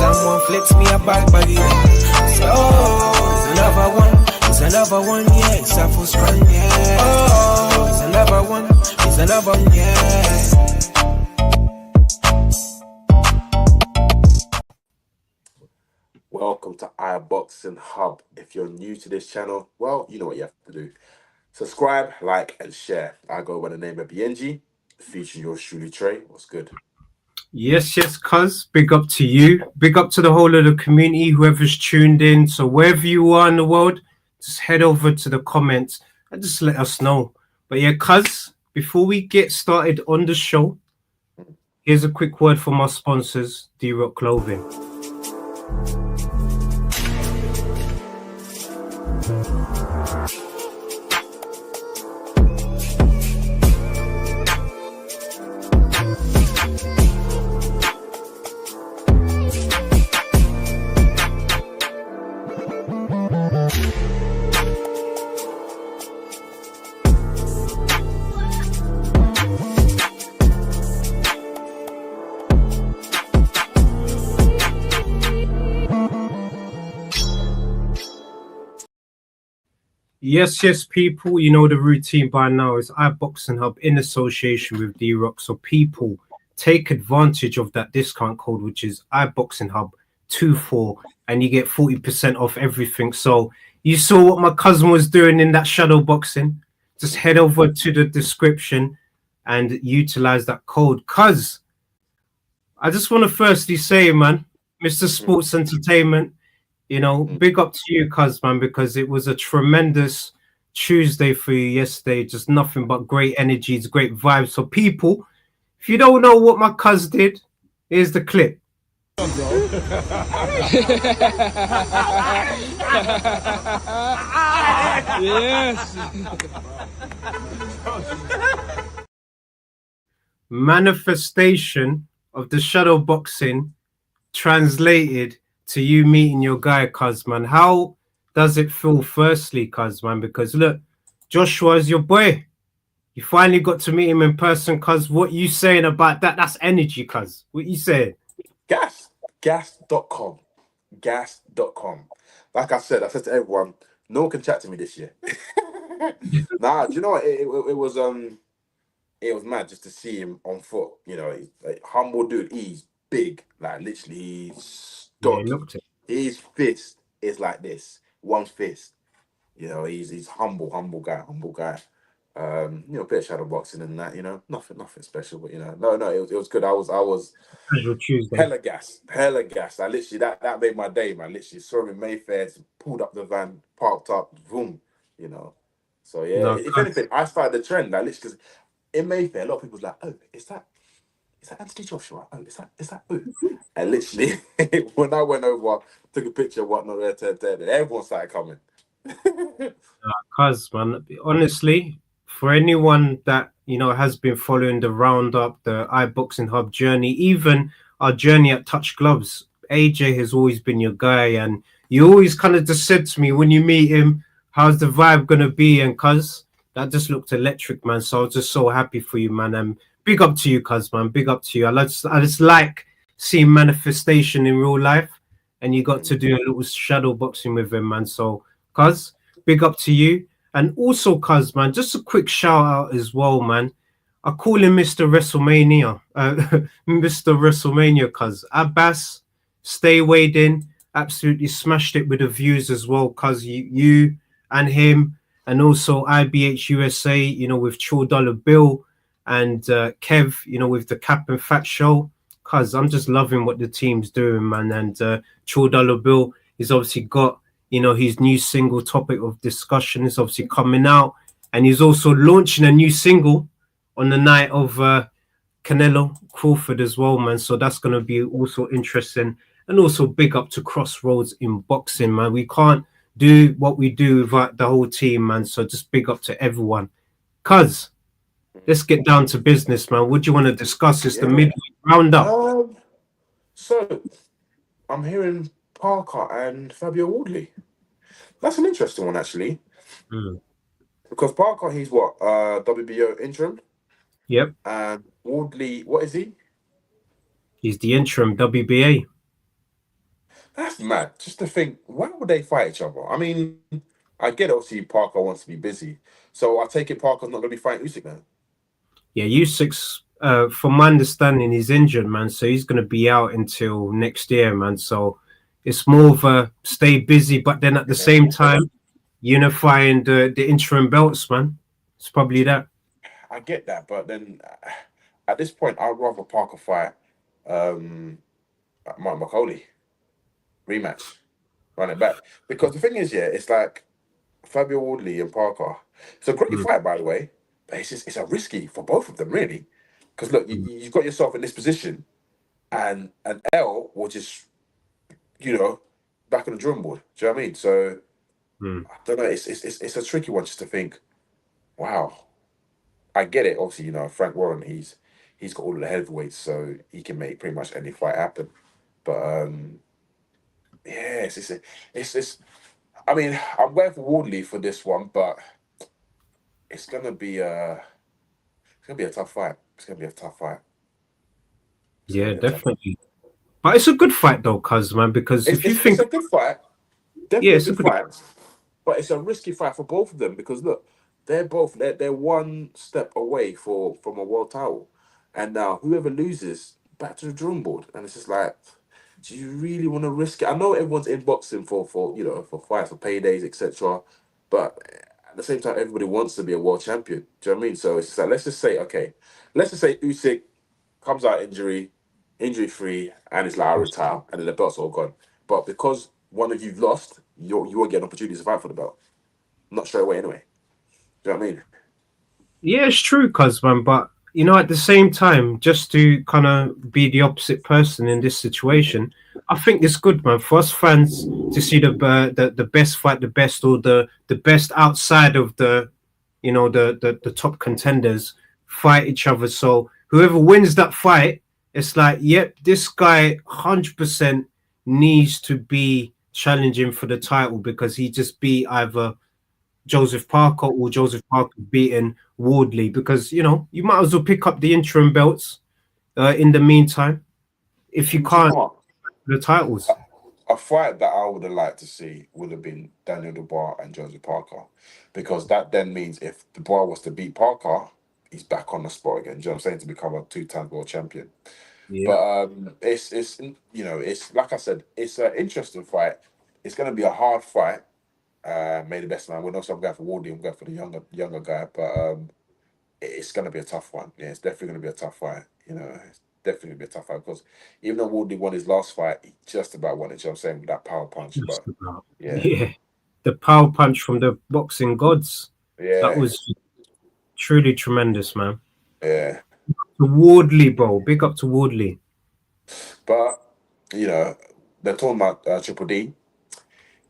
someone flips me a back body. Oh, it's another one, yeah. It's a full strong, yeah. Oh, it's another one, yeah. Welcome to iBoxingHub. If you're new to this channel, well, you know what you have to do. Subscribe, like, and share. I go by the name of BIYENGE, featuring yours Truly Tre. What's good? Yes, cuz. Big up to you. Big up to the whole of the community, whoever's tuned in. So wherever you are in the world, just head over to the comments and just let us know. But yeah, cuz, before we get started on the show, here's a quick word from our sponsors, D-Rock Clothing. Yes, people, you know the routine by now is iBoxingHub in association with D-Rock. So people, take advantage of that discount code, which is iBoxingHub24, and you get 40% off everything. So you saw what my cousin was doing in that shadow boxing. Just head over to the description and utilize that code. Cuz I just want to firstly say, man, Mr. Sports Entertainment, you know, big up to you, cuz, man, because it was a tremendous Tuesday for you yesterday. Just nothing but great energies, great vibes. So people, if you don't know what my cuz did, here's the clip. Yes. Manifestation of the shadow boxing translated to you meeting your guy, cuz, man. How does it feel, firstly, cuz, man? Because look, Joshua is your boy. You finally got to meet him in person, cuz. What you saying about that? That's energy, cuz. What you saying? Gas.com. Like I said to everyone, no one can chat to me this year. Nah, do you know what? It was mad just to see him on foot. You know, he's like humble dude. He's big, like literally, he's stocky. His fist is like this, one fist. You know, he's humble guy. You know, bit of shadow boxing and that. You know, nothing special, but you know, no, it was good. I was hella gas. Like literally, that made my day, man. Literally, saw him in Mayfair, pulled up the van, parked up, boom. You know, so yeah. No, if anything, I started the trend. Like literally, because in Mayfair, a lot of people's like, oh, is that Anthony Joshua? Oh, is that who? And literally, when I went over, took a picture, whatnot, everyone started coming. Cuz, man, honestly, for anyone that, you know, has been following the roundup, the iBoxingHub journey, even our journey at Touch Gloves, AJ has always been your guy, and you always kind of just said to me when you meet him, how's the vibe gonna be? And cuz, that just looked electric, man. So I was just so happy for you, man. And big up to you, cuz, man. Big up to you. I just like seeing manifestation in real life, and you got to do a little shadow boxing with him, man. So, cuz, big up to you. And also, cuz, man, just a quick shout out as well, man. I call him Mr. WrestleMania. Mr. WrestleMania, cuz. Abbas, stay weighed in. Absolutely smashed it with the views as well, cuz. You and him, and also IBH USA, you know, with True Dollar Bill, and Kev, you know, with the Cap and Fat show. Cuz I'm just loving what the team's doing, man. And True Dollar Bill is obviously got, you know, his new single Topic of Discussion is obviously coming out, and he's also launching a new single on the night of Canelo Crawford as well, man. So that's going to be also interesting. And also big up to Crossroads in boxing, man. We can't do what we do without the whole team, man. So just big up to everyone. Cuz, let's get down to business, man. What do you want to discuss? It's the midweek roundup. So I'm hearing Parker and Fabio Wardley. That's an interesting one, actually. Because Parker, he's what? WBO interim? Yep. And Wardley, what is he? He's the interim WBA. That's mad. Just to think, why would they fight each other? I mean, I get obviously Parker wants to be busy, so I take it Parker's not going to be fighting Usyk now. Yeah, Usyk's, from my understanding, he's injured, man. So he's going to be out until next year, man. So it's more of a stay busy, but then at the same time, unifying the interim belts, man. It's probably that. I get that, but then at this point, I'd rather Parker fight um, Mark McCauley rematch, run it back. Because the thing is, yeah, it's like Fabio Wardley and Parker. It's a great Mm, fight, by the way, but it's a risky for both of them, really. Because look, mm, you've got yourself in this position, and an L will just, you know, back on the drum board. Do you know what I mean? So mm. I don't know. It's a tricky one just to think. Wow, I get it. Obviously, you know, Frank Warren, he's got all of the heavyweights, so he can make pretty much any fight happen. But yeah, it's I mean, I'm going for Wardley for this one, but it's gonna be it's gonna be a tough fight. It's gonna be a tough fight. It's gonna Yeah, be a tough fight. definitely. But it's a good fight though, cuz man, because if you It's think, a good fight, yeah, definitely a it's a good good. fight, but it's a risky fight for both of them because look, they're one step away from a world title, and now whoever loses back to the drawing board, and it's just like, do you really want to risk it? I know everyone's in boxing for you know for fights for paydays etc. But at the same time, everybody wants to be a world champion. Do you know what I mean? So it's just like let's just say okay, let's just say Usyk comes out injury free, and it's like I retire, and then the belt's all gone. But because one of you've lost, you won't get an opportunity to fight for the belt. Not straight away anyway. Do you know what I mean? Yeah, it's true, cuz man, but you know, at the same time, just to kind of be the opposite person in this situation, I think it's good, man, for us fans to see the best fight, the best or the best outside of the you know the top contenders fight each other. So whoever wins that fight, it's like, yep, this guy 100% needs to be challenging for the title because he just beat either Joseph Parker or Joseph Parker beating Wardley because you know you might as well pick up the interim belts in the meantime if you Do you know can't what? the titles. A fight that I would have liked to see would have been Daniel Dubois and Joseph Parker, because that then means if Dubois was to beat Parker, he's back on the spot again. Do you know what I'm saying? To become a two-time world champion. Yeah, But it's you know it's like I said, it's an interesting fight. It's going to be a hard fight. May the best man win. Also, I'm going for Wardy. I'm going for the younger guy. But it's going to be a tough one. Yeah, it's definitely going to be a tough fight. You know, it's definitely going to be a tough fight because even though Wardy won his last fight, he just about won it. You know what I'm saying, with that power punch. just But about. yeah, Yeah, the power punch from the boxing gods, that yeah, was truly tremendous, man. yeah. The Wardley, bro, big up to Wardley. But you know, they're talking about Triple D.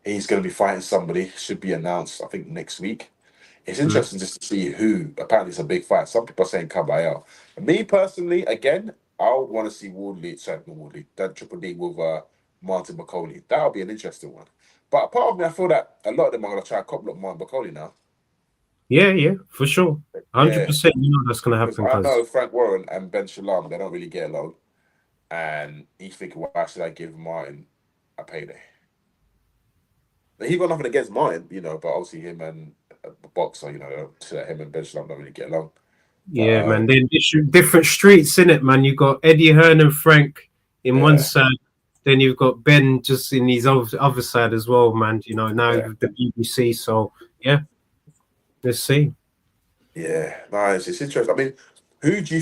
He's going to be fighting somebody. Should be announced, I think, next week. It's Mm. interesting just to see who. Apparently, it's a big fight. Some people are saying Caballero. Me personally, again, I would want to see Wardley, sorry, not Wardley, that Triple D with Martin McCauley. That'll be an interesting one. But part of me, I feel that a lot of them are going to try to copy up Martin McCauley now. Yeah, yeah, for sure, hundred Yeah, percent. You know that's gonna because happen, I cause know Frank Warren and Ben Shalom, they don't really get along. And he's thinking, why should I give Martin a payday? He got nothing against Martin, you know, but obviously him and a boxer, you know, him and Ben Shalom don't really get along. But yeah, man. Then different streets in it, man. You got Eddie Hearn and Frank in one yeah, side, then you've got Ben just in his other side as well, man. You know now yeah. with the BBC. So yeah, let's see. Yeah, nice. It's interesting. I mean, Who do you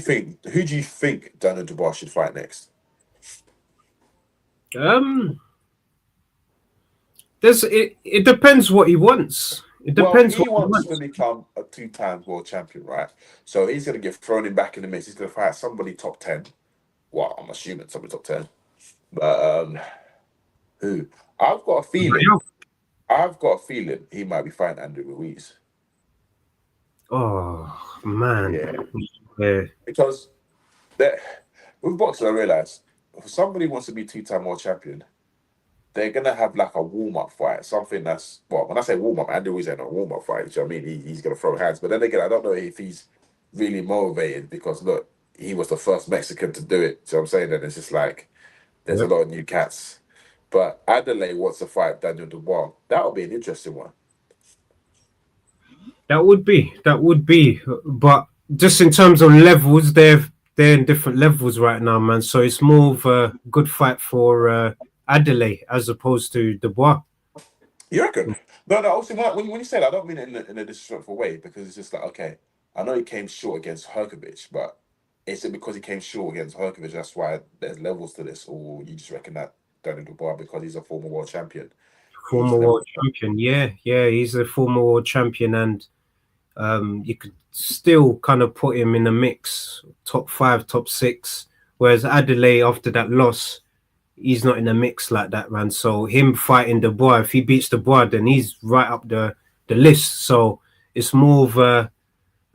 think Daniel Dubois should fight next? Um, there's it. It depends what he wants. It Well, depends he what he wants to wants. become a two-time world champion, right? So he's going to get thrown in back in the mix. He's going to fight somebody top 10. Well, I'm assuming somebody top 10. But who? I've got a feeling. I've got a feeling he might be fighting Andrew Ruiz. Oh man, Yeah, yeah, because that with boxing, I realize if somebody wants to be two-time world champion, they're gonna have like a warm-up fight, something that's well. When I say warm-up, Andrew Ruiz ain't a warm-up fight. You know what I mean? He's gonna throw hands, but then again, I don't know if he's really motivated because look, he was the first Mexican to do it. So I'm saying that it's just like there's a yeah. lot of new cats. But Adelaide wants to fight Daniel Dubois. That'll be an interesting one. That would be. But just in terms of levels, they're in different levels right now, man. So it's more of a good fight for Adelaide as opposed to Dubois. You reckon? No, no. Obviously, when you say that, I don't mean it in a disrespectful way, because it's just like, okay, I know he came short against Herkovich, but is it because he came short against Herkovich that's why there's levels to this, or you just reckon that Daniel Dubois, because he's a former world champion, he's Former level? world champion, yeah, he's a former world champion, and you could still kind of put him in the mix, top 5, top 6. Whereas Adelaide, after that loss, he's not in the mix like that, man. So him fighting Dubois, if he beats Dubois, then he's right up the list. So it's more of a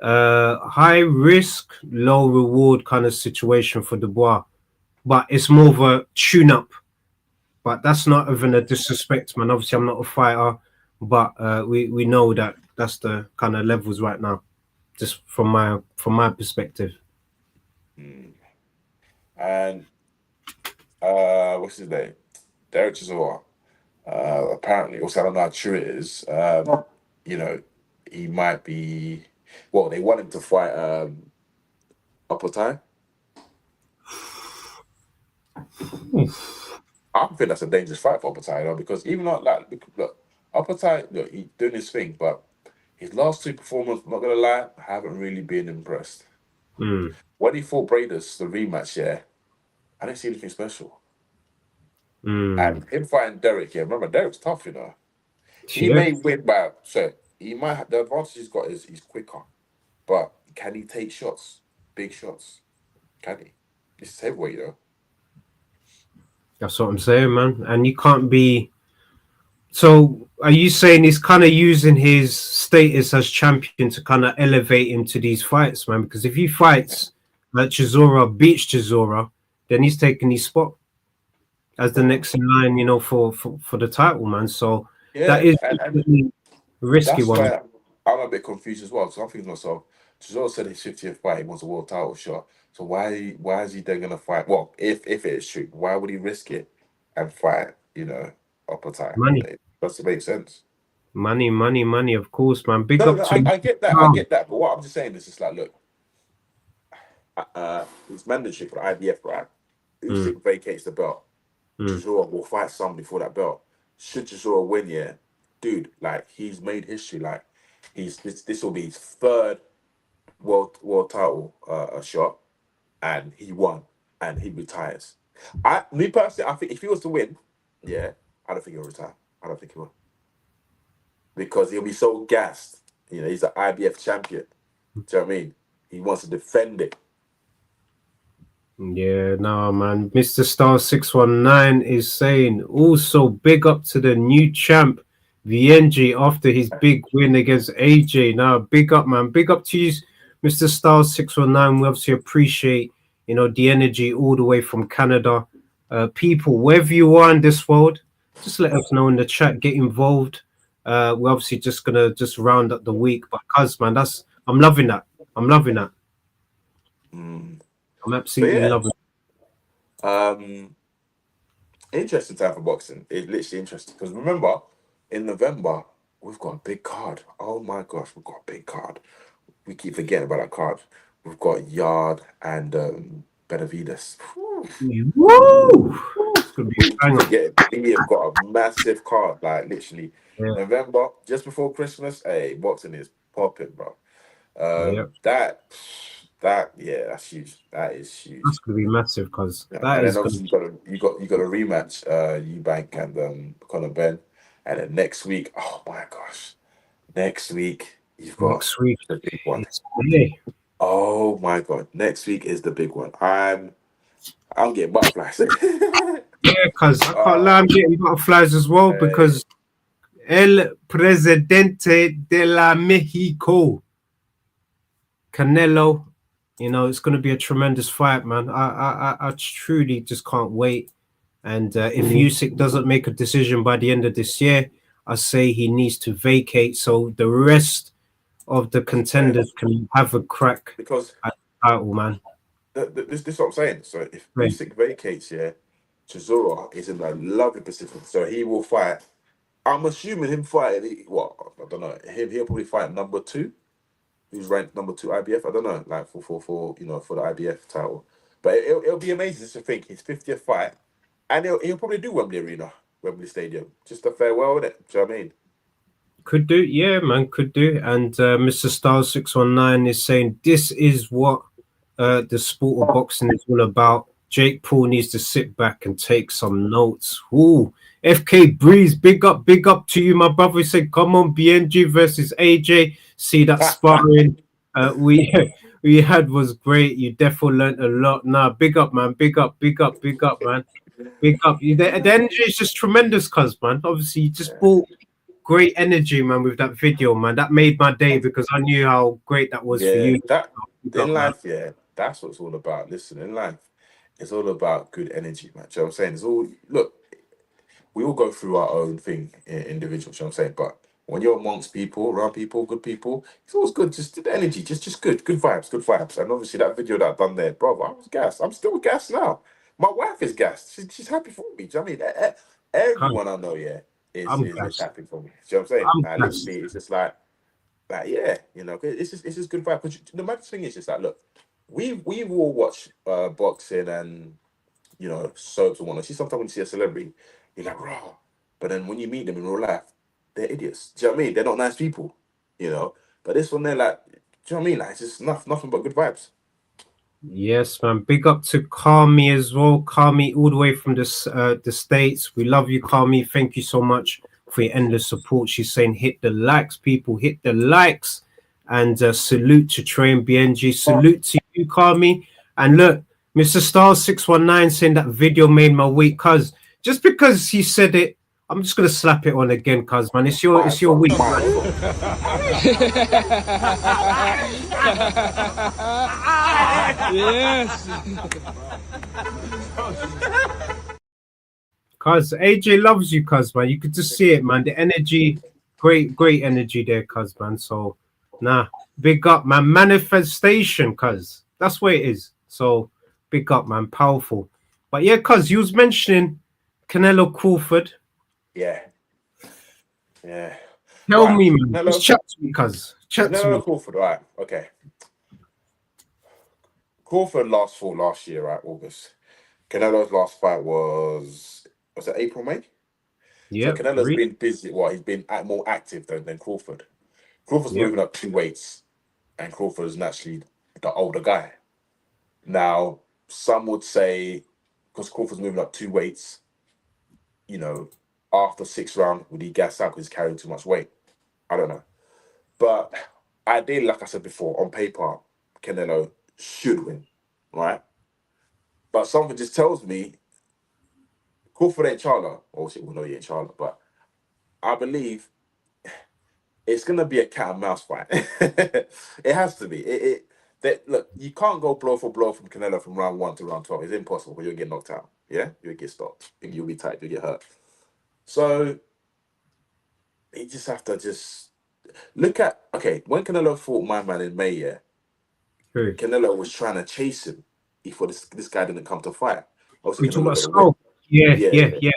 high risk, low reward kind of situation for Dubois, but it's more of a tune up. But that's not even a disrespect, man. Obviously, I'm not a fighter, but we know that that's the kind of levels right now, just from my perspective. And what's his name? Derek Chisora. Apparently, also I don't know how true it is. You know, he might be. Well, they want him to fight Upper Thai. I think that's a dangerous fight for Upper Thai, you know, because even though, like, look, Upper Thai, look, he's doing his thing, but his last 2 performances, I'm not gonna lie, I haven't really been impressed. When he fought Bradus, the rematch, yeah, I didn't see anything special. And him fighting Derek, yeah, remember Derek's tough, you know. He may win by, so he might have, the advantage he's got is he's quicker, but can he take shots, big shots? Can he? This is heavyweight, you know. That's what I'm saying, man. And you can't be. So, are you saying he's kind of using his status as champion to kind of elevate him to these fights, man? Because if he fights like Chisora, beats Chisora, then he's taking his spot as the next in line, you know, for the title, man. So Yeah, that is and a risky that's one. why I'm a bit confused as well. So I'm thinking to myself, Chisora said his 50th fight, he wants a world title shot. So why is he then gonna fight? Well, if it is true, why would he risk it and fight, you know, Upper Thai? Money, It doesn't make sense. money, of course, man. Big No, up no, to I get that, I get that. But what I'm just saying is just like, look, it's mandatory for the IBF, right? Usyk vacates the belt. Chisora will fight somebody for that belt. Should Chisora win, yeah, dude, like he's made history. Like this will be his 3rd world title shot, and he won, and he retires. Me personally, I think if he was to win, yeah, I don't think he'll retire. I don't think he will, because he'll be so gassed. You know, he's an IBF champion. Do you know what I mean? He wants to defend it. Yeah, no, man. Mr. Star 619 is saying also big up to the new champ, BIYENGE, after his big win against AJ. Now, big up, man. Big up to you, Mr. Star 619. We obviously appreciate, you know, the energy all the way from Canada. People, wherever you are in this world, just let us know in the chat. Get involved. We're obviously just gonna just round up the week, but cuz, man, I'm loving that. I'm loving that. I'm absolutely loving it. Interesting time for boxing. It's literally interesting because remember, in November we've got a big card. Oh my gosh, we've got a big card. We keep forgetting about that card. We've got Yard and Benavides. Woo! It's gonna be We a keep banger. forgetting. We have got a massive card. Like literally, Yeah. November just before Christmas. Hey, boxing is popping, bro. Yeah. Yeah, that's huge. That is huge. That's gonna be massive because Yeah, that and is then gonna. obviously you got a rematch, Eubank and Conor Ben, and then next week, oh my gosh, next week you've got Next week the big one. it's yeah. Oh my god, next week is the big one. I'm getting butterflies. Yeah, because I can't lie, I'm getting butterflies as well because El Presidente de la Mexico, Canelo, you know, it's going to be a tremendous fight, man. I truly just can't wait. And if Usyk doesn't make a decision by the end of this year, I say he needs to vacate so the rest of the contenders can have a crack because at the title, man. this is what I'm saying. So if Right. Usyk vacates, yeah, Chisora is in a lovely position, so he will fight. I'm assuming him fighting. What, I don't know. He'll probably fight number 2, who's ranked number 2 IBF. I don't know, like for for the IBF title. But it'll be amazing just to think his 50th fight, and he'll probably do Wembley Arena, Wembley Stadium, just a farewell, innit? Do you know what I mean? Could do, yeah, man, could do. And Mr. Styles 619 is saying this is what the sport of boxing is all about. Jake Paul needs to sit back and take some notes. Ooh, FK Breeze, big up to you, my brother. He said, come on, BNG versus AJ. See that sparring we had was great. You definitely learned a lot. Nah, big up, man. Big up, man. Big up. The energy is just tremendous, cuz, man. Obviously, you just brought great energy, man, with that video, man. That made my day because I knew how great that was for you. That in life, yeah, that's what it's all about. Listen, in life, it's all about good energy, man. Do you know what I'm saying? It's all, look, we all go through our own thing individual, you know what I'm saying? But when you're amongst people, around people, good people, it's always good. Just the energy, just good vibes. And obviously that video that I've done there, bro, I was gassed. I'm still gassed now. My wife is gassed. She's happy for me. Do you know what I mean? Everyone I know, yeah, is happy for me. Do you know what I'm saying? Literally, it's just like, yeah, you know, it's just good vibe. Because the main thing is just like, look, we all watch boxing and, you know, soaps and whatnot. See, sometimes when you see a celebrity, you're like, raw. But then when you meet them in real life, they're idiots. Do you know what I mean? They're not nice people, you know. But this one, they're like, do you know what I mean? Like, it's just nothing but good vibes. Yes, man. Big up to Kami as well. Kami, all the way from the States. We love you, Kami. Thank you so much for your endless support. She's saying, hit the likes, people. Hit the likes. And salute to Tre and BNG. Salute to you, Kami. And look, Mr. Stars 619 saying that video made my week. Cuz just because he said it, I'm just gonna slap it on again, cuz, man. It's your week, man. Yes. Cuz AJ loves you, cuz, man. You could just see it, man. The energy, great energy there, cuz, man. So, nah, big up, man. Manifestation, cuz. That's what it is. So, big up, man. Powerful. But yeah, cuz, you was mentioning Canelo Crawford. Yeah. Tell me, man. Just chat to me, cuz. Chat to me. Crawford, right? Okay. Crawford fought last year, right? August. Canelo's last fight was it April, May? Yeah. So Canelo's been busy. Well, he's been more active than Crawford. Crawford's moving up 2 weights, and Crawford is naturally the older guy. Now, some would say because Crawford's moving up 2 weights, you know, after 6th round, would he gas out because he's carrying too much weight? I don't know. But ideally, like I said before, on paper, Canelo should win, right? But something just tells me Crawford ain't Charlo. Obviously, we know he ain't Charlo, but I believe it's gonna be a cat and mouse fight. It has to be. Look, you can't go blow for blow from Canelo from round 1 to round 12. It's impossible because you'll get knocked out. Yeah, you'll get stopped. You'll be tight. You'll get hurt. So you just have to look at, okay, when Canelo fought my man in May, yeah, Canelo was trying to chase him before this guy didn't come to fight. Obviously, yeah.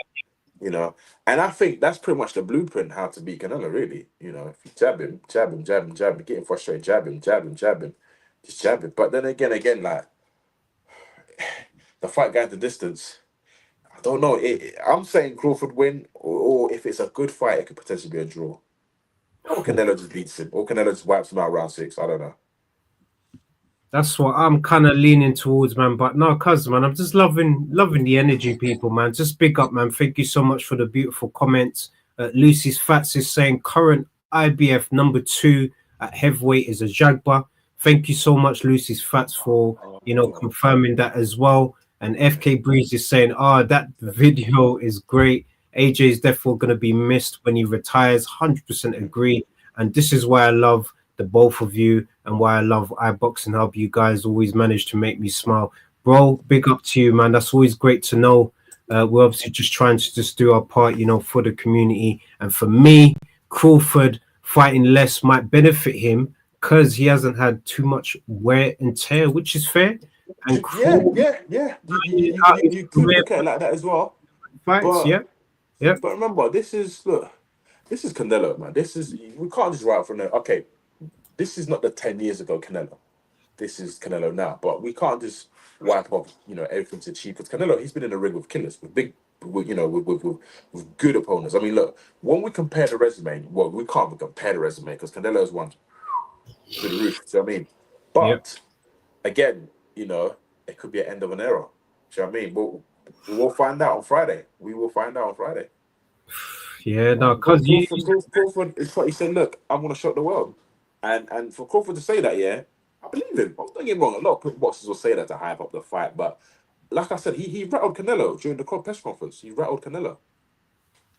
You know, and I think that's pretty much the blueprint how to beat Canelo, really. You know, if you jab him, getting frustrated, jab him, just jab him. But then again, like, the fight going the distance, I don't know. I'm saying Crawford win, or if it's a good fight, it could potentially be a draw. Or Canelo just beats him, or Canelo just wipes him out round 6. I don't know. That's what I'm kind of leaning towards, man. But no, cuz, man, I'm just loving the energy, people, man. Just big up, man. Thank you so much for the beautiful comments. Lucy's Fats is saying current IBF number 2 at heavyweight is a Jagba. Thank you so much, Lucy's Fats, for confirming that as well. And FK Breeze is saying, that video is great. AJ is definitely going to be missed when he retires. 100% agree. And this is why I love the both of you and why I love iBoxingHub. You guys always manage to make me smile. Bro, big up to you, man. That's always great to know. We're obviously just trying to just do our part, for the community. And for me, Crawford fighting less might benefit him because he hasn't had too much wear and tear, which is fair. and Yeah. You could look at it like that as well. fights. But Yeah. remember, this is Canelo, man. We can't just write from there. Okay, this is not the 10 years ago Canelo. This is Canelo now. But we can't just wipe off, everything to achieve. Because Canelo, he's been in the ring with killers, with big, with good opponents. I mean, look, when we compare the resume, well, we can't even compare the resume because Canelo's one through the roof. Do you know what I mean? But again, it could be an end of an era. Do you know what I mean? We'll find out on Friday. We will find out on Friday. Yeah, no, because Crawford is what he said. Look, I'm going to shock the world, and for Crawford to say that, yeah, I believe him. Don't get me wrong. A lot of boxers will say that to hype up the fight, but like I said, he rattled Canelo during the press conference. He rattled Canelo.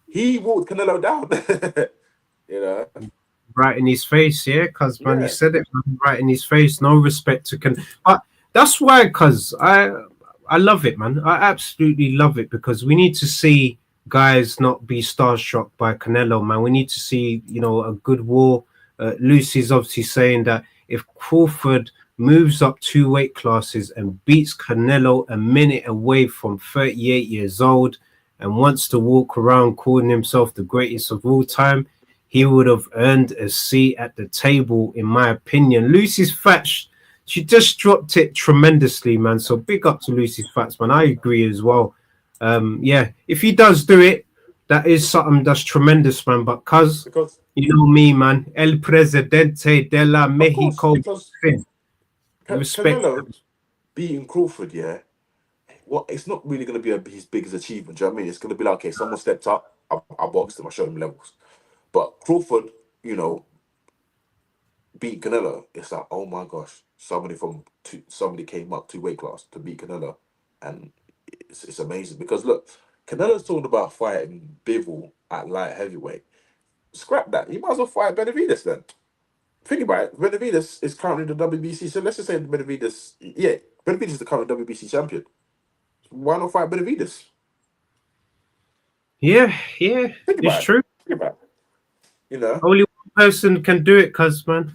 He walked Canelo down. Right in his face, because man, he said it right in his face. No respect to but that's why, because I love it, man. I absolutely love it because we need to see guys not be starstruck by Canelo, man. We need to see, a good war. Lucy's obviously saying that if Crawford moves up 2 weight classes and beats Canelo a minute away from 38 years old and wants to walk around calling himself the greatest of all time, he would have earned a seat at the table, in my opinion. Lucy's facts, she just dropped it tremendously, man. So big up to Lucy's facts, man. I agree as well. If he does do it, that is something that's tremendous, man. But because you know me, man, El Presidente de la Mexico. Respect. Canelo beating Crawford, it's not really going to be his biggest achievement. Do you know what I mean? It's going to be like, okay, someone stepped up, I boxed him, I showed him levels. But Crawford, beat Canelo. It's like, oh my gosh, somebody came up 2 weight class to beat Canelo, and it's amazing because look, Canelo's talking about fighting Bivol at light heavyweight. Scrap that. You might as well fight Benavidez then. Think about it. Benavidez is currently the WBC. So let's just say Benavidez is the current WBC champion. Why not fight Benavidez? Yeah, it's true. Think about it. Only one person can do it, cuz man.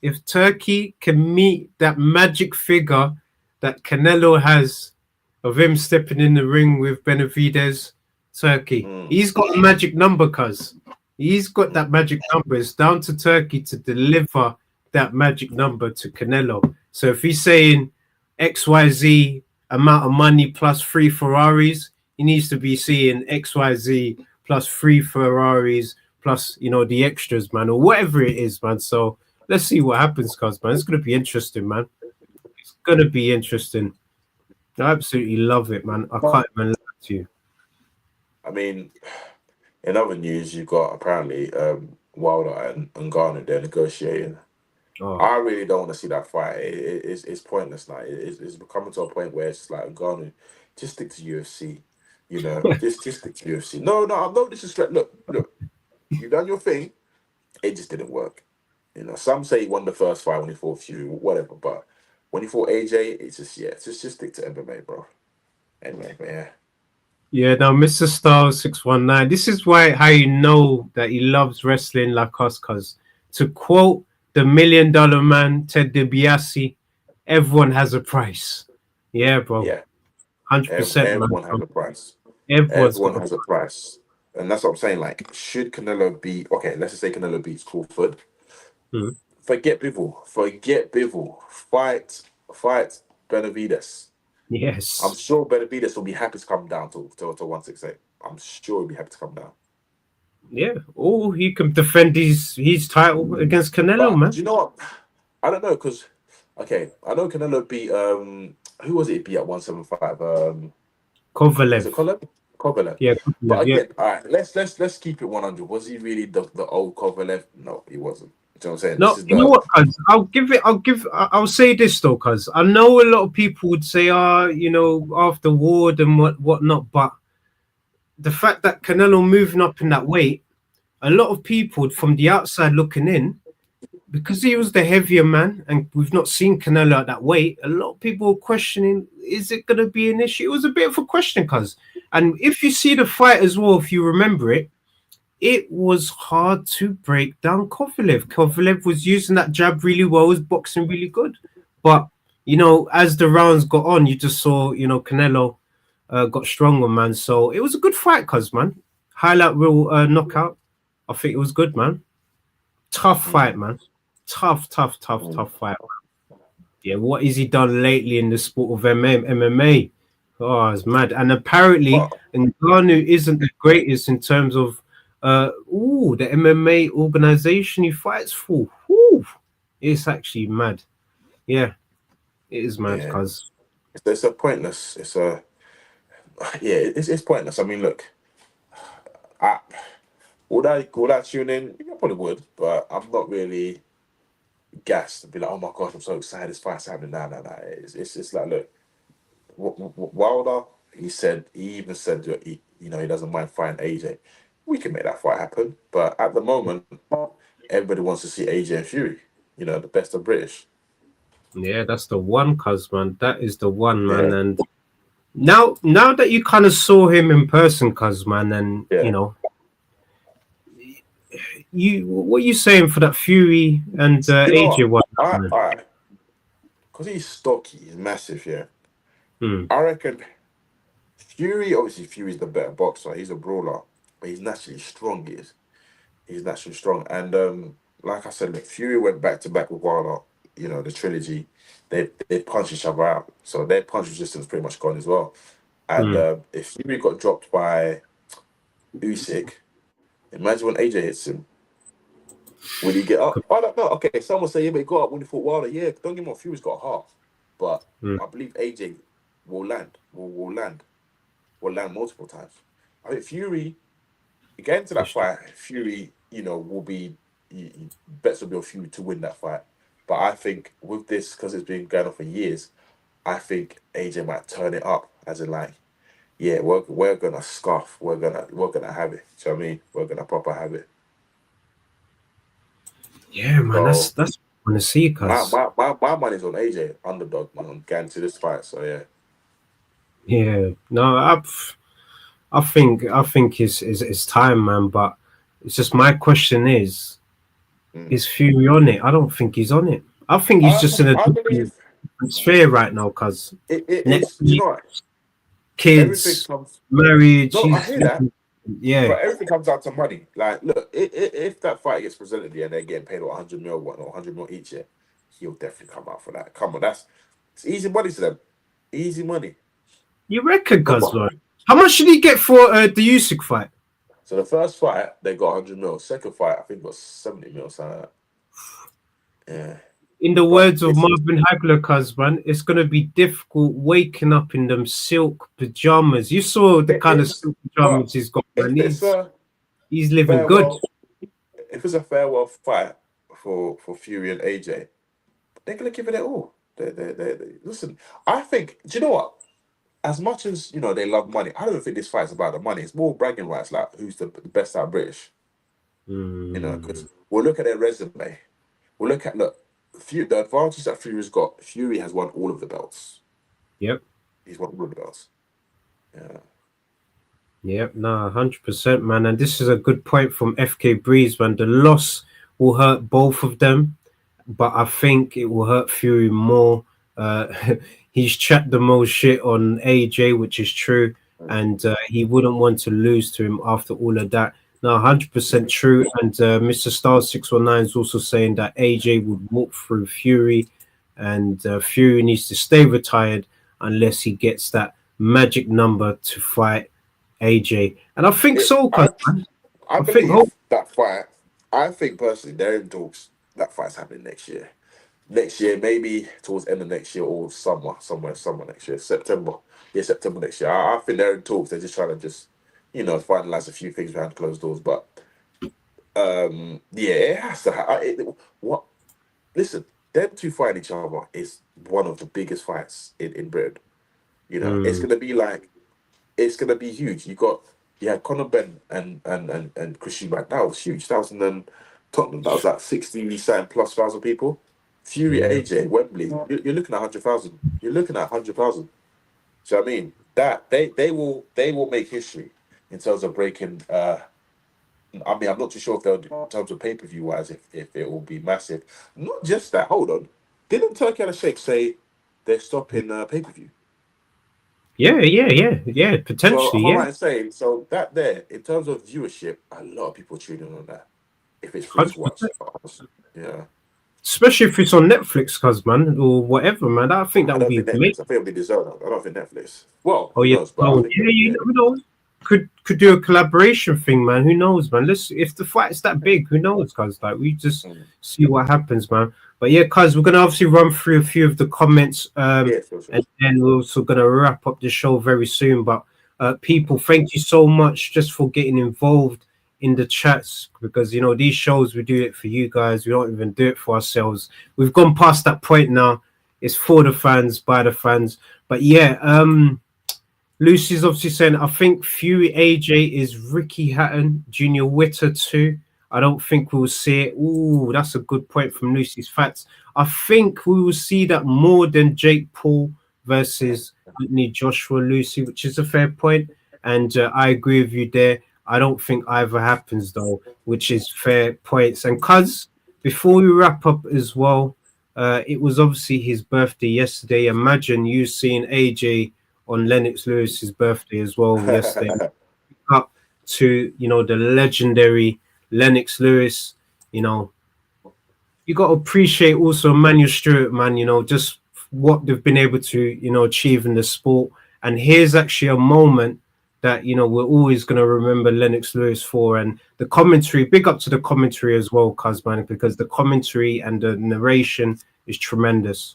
If Turkey can meet that magic figure that Canelo has of him stepping in the ring with Benavidez, Turkey. He's got a magic number, cuz. He's got that magic number. It's down to Turkey to deliver that magic number to Canelo. So if he's saying XYZ amount of money plus 3 Ferraris, he needs to be seeing XYZ plus 3 Ferraris plus, the extras, man, or whatever it is, man. So let's see what happens, cuz, man. It's going to be interesting, man. It's going to be interesting. I absolutely love it, man. I can't even lie to you. I mean, in other news, you've got apparently Wilder and Garner, they're negotiating. I really don't want to see that fight. It's pointless now. It's becoming to a point where it's like, Garner, just stick to UFC. Just stick to UFC. No disrespect. Look, you've done your thing. It just didn't work. Some say he won the first fight when he fought Fury, whatever. But when he fought AJ, it's just stick to MMA, bro. Anyway, but yeah. Yeah, now Mr. Styles 619. This is how you know that he loves wrestling like us, cuz to quote the $1 Million Man, Ted DiBiase, everyone has a price. Yeah, bro. Yeah. 100%. Everyone has a price. Everyone has a price. And that's what I'm saying. Like, should Canelo beat, okay, let's just say Canelo beats Crawford. Forget Bivol. Fight Benavidez. Yes. I'm sure Benavidez will be happy to come down to 168. I'm sure he'll be happy to come down. Yeah. Or he can defend his title against Canelo, man. Do you know what? I don't know, because, okay, I know Canelo beat, who was it he beat at 175? Kovalev. Was it Kovalev? Yeah. But again, all right, let's keep it 100. Was he really the old Kovalev? No, he wasn't. You know what I'm saying? No, you know what, cuz? I'll say this though, cuz I know a lot of people would say, after Ward and whatnot, but the fact that Canelo moving up in that weight, a lot of people from the outside looking in, because he was the heavier man and we've not seen Canelo at that weight, a lot of people were questioning, is it going to be an issue? It was a bit of a question, cuz. And if you see the fight as well, if you remember it, it was hard to break down Kovalev. Kovalev was using that jab really well, was boxing really good. But you know, as the rounds got on, you just saw, you know, Canelo got stronger, man. So it was a good fight, cuz, man. Highlight reel knockout. I think it was good, man. Tough fight, Mm, man. Tough, tough, tough, mm. tough fight. Yeah, what has he done lately in the sport of MMA? Oh, it's mad. And apparently, But Ngannou isn't the greatest in terms of the MMA organization he fights for. Ooh, it's actually mad. Yeah, it is mad, yeah, cuz. it's a pointless. It's a yeah, it's pointless. I mean, look, I would I tune in? I probably would, but I'm not really gassed and be like, oh my gosh, I'm so excited, this fight's happening. No. It's like, look, Wilder, he even said that he doesn't mind fighting AJ. We can make that fight happen, but at the moment, everybody wants to see AJ and Fury. The best of British. Yeah, that's the one, cuz, man. That is the one, man. Yeah, And now that you kind of saw him in person, cuz, man, and you yeah. know, what are you saying for that Fury and You know AJ what? one, man? Because he's stocky, he's massive. Yeah, Hmm. I reckon Fury. Obviously, Fury's the better boxer. He's a brawler, but he's naturally strong. He is. He's naturally strong. And like I said, look, Fury went back to back with Wilder. The trilogy. They punched each other out, so their punch resistance is pretty much gone as well. And Hmm. if Fury got dropped by Usyk, imagine when AJ hits him. Will he get up? I don't know. Okay, someone say, yeah, but he got up when he fought Wilder. Yeah, don't get me wrong, Fury's got a heart. But Hmm. I believe AJ will land, will land multiple times. I think Fury, getting to that fight, Fury, will be, bets will be on Fury to win that fight. But I think with this, because it's been going on for years, I think AJ might turn it up, as in like, yeah, we're gonna scuff, we're gonna have it. Do you know what I mean? We're gonna proper have it. Yeah, man, that's So what I want to see, my cuz. my my, my money's on AJ, underdog, man. I'm getting to this fight. So yeah. Yeah, no, I think it's time, man. But it's just my question Mm. is Fury on it? I don't think he's on it. I think he's just in a I believe different sphere right now, cuz it is. Do you Netflix, know what? Everything kids, comes. marriage. No, I He's hear that, yeah, but everything comes down to money. Like, look, if that fight gets presented here and they're getting paid 100 mil, what, or 100 mil each year, he'll definitely come out for that. Come on, it's easy money to them. Easy money. you reckon, cuz, Remember, man? How much did he get for the Usyk fight? so the first fight they got 100 mil. Second fight I think got 70 mil. Something like that. Yeah, In the but words of listen, Marvin Hagler, cuz, man, it's gonna be difficult waking up in them silk pajamas. You saw the it kind of is. silk But pajamas he's got, man. if it's a He's living good. farewell, if it's a farewell fight for Fury and AJ, they're gonna give it all. Listen. I think. Do you know what? As much as they love money, I don't think this fight's about the money. It's more bragging rights, like who's the best out of British. Mm, Because we'll look at their resume. Look. The advantage that Fury's got. Fury has won all of the belts. yep. He's won all of the belts. Yeah. Yep, no, 100%, man. And this is a good point from FK Breeze, man. The loss will hurt both of them, but I think it will hurt Fury more. Uh, he's chat the most shit on AJ, which is true, and he wouldn't want to lose to him after all of that. No, 100% true. And Mr. Star 619 is also saying that AJ would walk through Fury, and Fury needs to stay retired unless he gets that magic number to fight AJ. And I think It, so, cuz, I man. I I think, oh, believe that fight. I think personally, they're in talks. That fight's happening next year. Next year, maybe towards the end of next year or summer next year, September. Yeah, September next year. I think they're in talks. They're just trying to finalize a few things behind closed doors. But yeah, it has to. What? Listen, them two fighting each other is one of the biggest fights in Britain. It's mm, gonna be like it's gonna be huge. You had Conor Ben and Chris Eubank. That was huge. That was in Tottenham. That was like 60 something plus thousand people. Fury yeah, AJ Wembley. You're looking at 100,000. You're looking at 100,000. So I mean that they will make history in terms of breaking. I mean, I'm not too sure if they'll do in terms of pay-per-view wise if it will be massive. Not just that. Hold on. Didn't Turkey and Sheikh say? they're stopping pay-per-view. Yeah. So Potentially, am I yeah. right in saying so that there in terms of viewership, a lot of people tune in on that if it's free to watch. 100%. Yeah. Especially if it's on Netflix, cuz man, or whatever, man. I think that I would don't be think Netflix. amazing. I think it'll be deserved. I don't think Netflix. Well, Oh who yeah, knows? But I oh think yeah, yeah. who knows? Could do a collaboration thing, man. Who knows, man? Let's if the fight's that big, who knows, cuz like we just see what happens, man. But yeah, cuz we're gonna obviously run through a few of the comments, Yeah, sure. and then we're also gonna wrap up the show very soon. But people, thank you so much just for getting involved in the chats because you know these shows we do it for you guys. We don't even do it for ourselves. We've gone past that point now. It's for the fans, by the fans. But yeah, Lucy's obviously saying, I think Fury AJ is Ricky Hatton, Junior Witter too. I don't think we'll see it. Ooh, that's a good point from Lucy's Facts. I think we will see that more than Jake Paul versus Anthony Joshua, Lucy, which is a fair point. And I agree with you there. I don't think either happens though, which is fair points. And cuz, before we wrap up as well, it was obviously his birthday yesterday. Imagine you seeing AJ on Lennox Lewis's birthday as well yesterday. Up to the legendary Lennox Lewis. You got to appreciate also Manuel Stewart, man. Just what they've been able to achieve in the sport. And here's actually a moment that we're always going to remember Lennox Lewis for. And the commentary, big up to the commentary as well, Cosman, because the commentary and the narration is tremendous.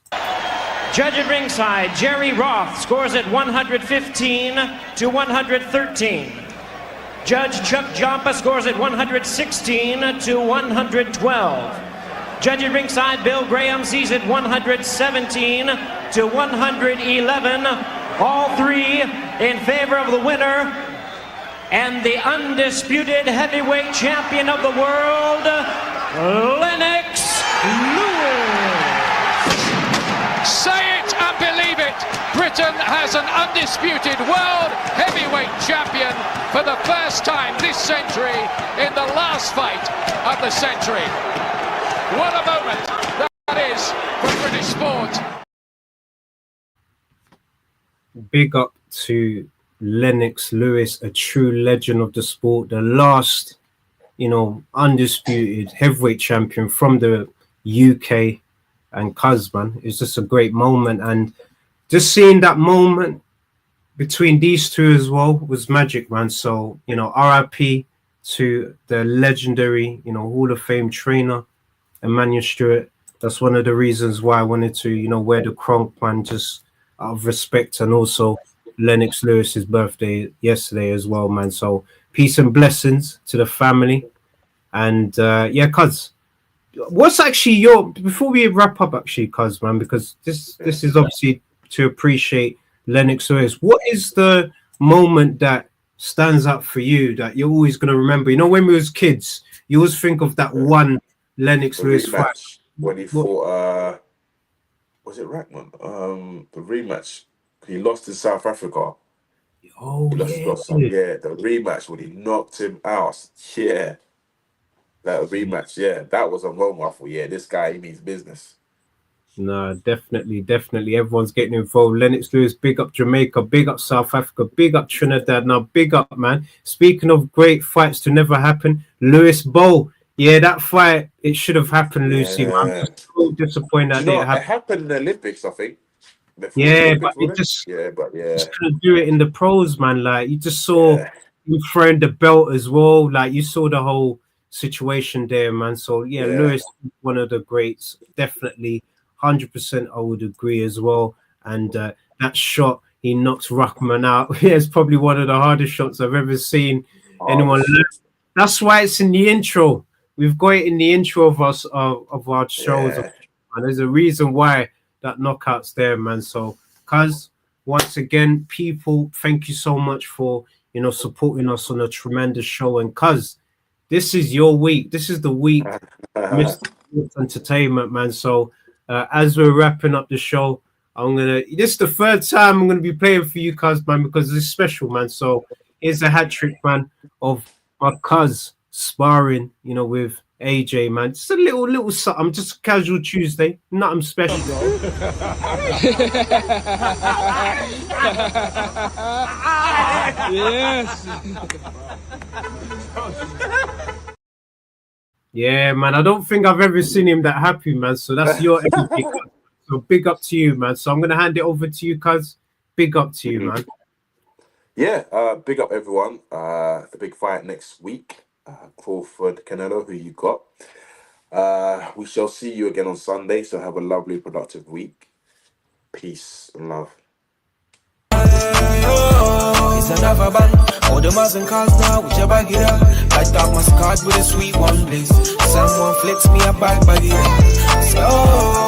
Judge at ringside, Jerry Roth scores at 115 to 113. Judge Chuck Jompa scores at 116 to 112. Judge at ringside, Bill Graham sees it 117 to 111. All three in favor of the winner and the undisputed heavyweight champion of the world, Lennox Lewis. Say it and believe it. Britain has an undisputed world heavyweight champion for the first time this century in the last fight of the century. What a moment that is for British sport. Big up to Lennox Lewis, a true legend of the sport, the last, undisputed heavyweight champion from the UK. And Cosman, it's just a great moment. And just seeing that moment between these two as well was magic, man. So, RIP to the legendary, Hall of Fame trainer, Emmanuel Stewart. That's one of the reasons why I wanted to, wear the crunk, man, just out of respect. And also Lennox Lewis's birthday yesterday as well, man. So peace and blessings to the family. And yeah, cuz, what's actually before we wrap up actually, cuz, man, because this is obviously to appreciate Lennox Lewis. What is the moment that stands out for you that you're always going to remember? When we was kids, you always think of that one Lennox Lewis fight when he fought was it Rackman? The rematch. He lost in South Africa. Oh, he lost the rematch when he knocked him out. Yeah. That rematch, that was a moment I thought, this guy, he means business. No, definitely. Everyone's getting involved. Lennox Lewis, big up Jamaica, big up South Africa, big up Trinidad. Now, big up, man. Speaking of great fights to never happen, Lewis Bowl. Yeah, that fight, it should have happened, Lucy. Man. I'm just so disappointed that it happened in the Olympics, I think. Yeah, but you just couldn't do it in the pros, man. Like, you just saw you throwing the belt as well. Like, you saw the whole situation there, man. So Lewis, one of the greats, definitely 100%. I would agree as well. And that shot, he knocks Ruckman out. It's probably one of the hardest shots I've ever seen anyone learn. That's why it's in the intro. We've got it in the intro of us of our shows, and there's a reason why that knockout's there, man. So, cuz, once again, people, thank you so much for supporting us on a tremendous show. And cuz, this is your week. This is the week, Mr. Entertainment, man. So, as we're wrapping up the show, this is the third time I'm gonna be playing for you, cuz, man, because it's special, man. So, here's a hat trick, man, of my cuz, sparring, you know, with AJ, man. Just a little something, just a casual Tuesday, nothing special. Yes. Yeah, man. I don't think I've ever seen him that happy, man. So that's your energy. So big up to you, man. So I'm gonna hand it over to you, cuz. Big up to you, man. Yeah, big up everyone. The big fight next week. Crawford, Canelo, who you got? We shall see you again on Sunday. So have a lovely, productive week. Peace and love. It's another band. All the and cars now, which I bag it up. Light up my card with a sweet one, please. Someone flicks me a bag it up. So